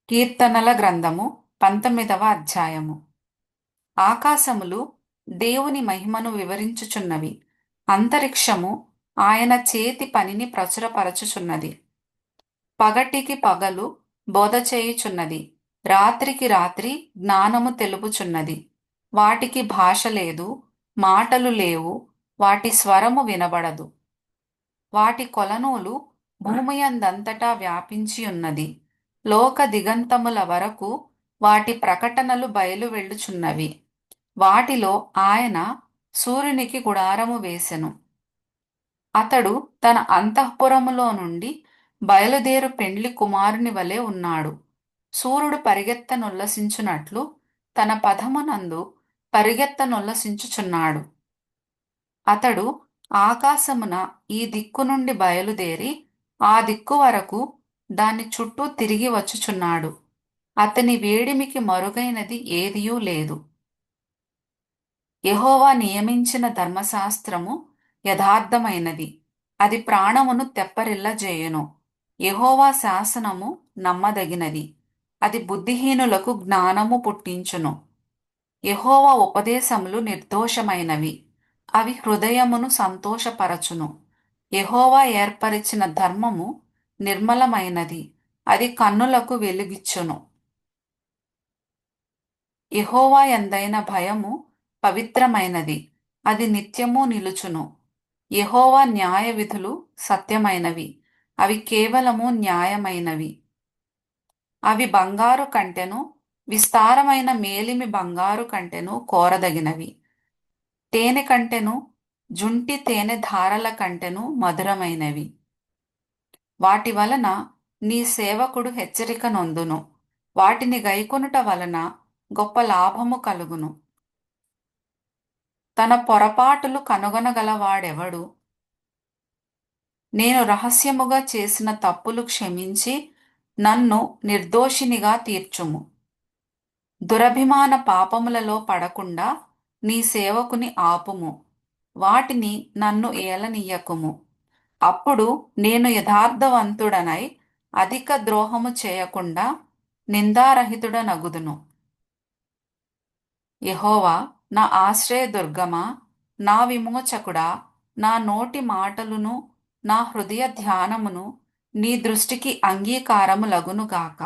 కీర్తనల గ్రంథము 19వ అధ్యాయము. ఆకాశములు దేవుని మహిమను వివరించుచున్నవి. అంతరిక్షము ఆయన చేతి పనిని ప్రచురపరచుచున్నది. పగటికి పగలు బోధ చేయుచున్నది, రాత్రికి రాత్రి జ్ఞానము తెలుపుచున్నది. వాటికి భాష లేదు, మాటలు లేవు, వాటి స్వరము వినబడదు. వాటి కొలనూలు భూమియందంతటా వ్యాపించి ఉన్నది. లోక దిగంతముల వరకు వాటి ప్రకటనలు బయలు వెళ్ళుచున్నవి. వాటిలో ఆయన సూర్యునికి గుడారము వేసెను. అతడు తన అంతఃపురములో నుండి బయలుదేరు పెండ్లి కుమారుని వలె ఉన్నాడు. సూర్యుడు పరిగెత్తనొల్లసించునట్లు తన పదమునందు పరిగెత్తనొల్లసించుచున్నాడు. అతడు ఆకాశమున ఈ దిక్కు నుండి బయలుదేరి ఆ దిక్కు వరకు దాని చుట్టూ తిరిగి వచ్చుచున్నాడు. అతని వేడిమికి మరుగైనది ఏదియూ లేదు. యెహోవా నియమించిన ధర్మశాస్త్రము యథార్థమైనది, అది ప్రాణమును తెప్పరిల్లజేయును. యెహోవా శాసనము నమ్మదగినది, అది బుద్ధిహీనులకు జ్ఞానము పుట్టించును. యెహోవా ఉపదేశములు నిర్దోషమైనవి, అవి హృదయమును సంతోషపరచును. యెహోవా ఏర్పరిచిన ధర్మము నిర్మలమైనది, అది కన్నులకు వెలుగిచ్చును. యెహోవా యందైన భయము పవిత్రమైనది, అది నిత్యము నిలుచును. యెహోవా న్యాయ విధులు సత్యమైనవి, అవి కేవలము న్యాయమైనవి. అవి బంగారు కంటెను, విస్తారమైన మేలిమి బంగారు కంటెను కోరదగినవి. తేనె కంటెను, జుంటి తేనె ధారల కంటెను మధురమైనవి. వాటి వలన నీ సేవకుడు హెచ్చరిక నొందును. వాటిని గైకొనుట వలన గొప్ప లాభము కలుగును. తన పొరపాటులు కనుగొనగలవాడెవడు? నేను రహస్యముగా చేసిన తప్పులు క్షమించి నన్ను నిర్దోషినిగా తీర్చుము. దురభిమాన పాపములలో పడకుండా నీ సేవకుని ఆపుము. వాటిని నన్ను ఏలనీయకుము. అప్పుడు నేను యథార్థవంతుడనై అధిక ద్రోహము చేయకుండా నిందారహితుడనగుదును. యెహోవా నా ఆశ్రయదుర్గమా, నా విమోచకుడా, నా నోటి మాటలును నా హృదయ ధ్యానమును నీ దృష్టికి అంగీకారములగునుగాక.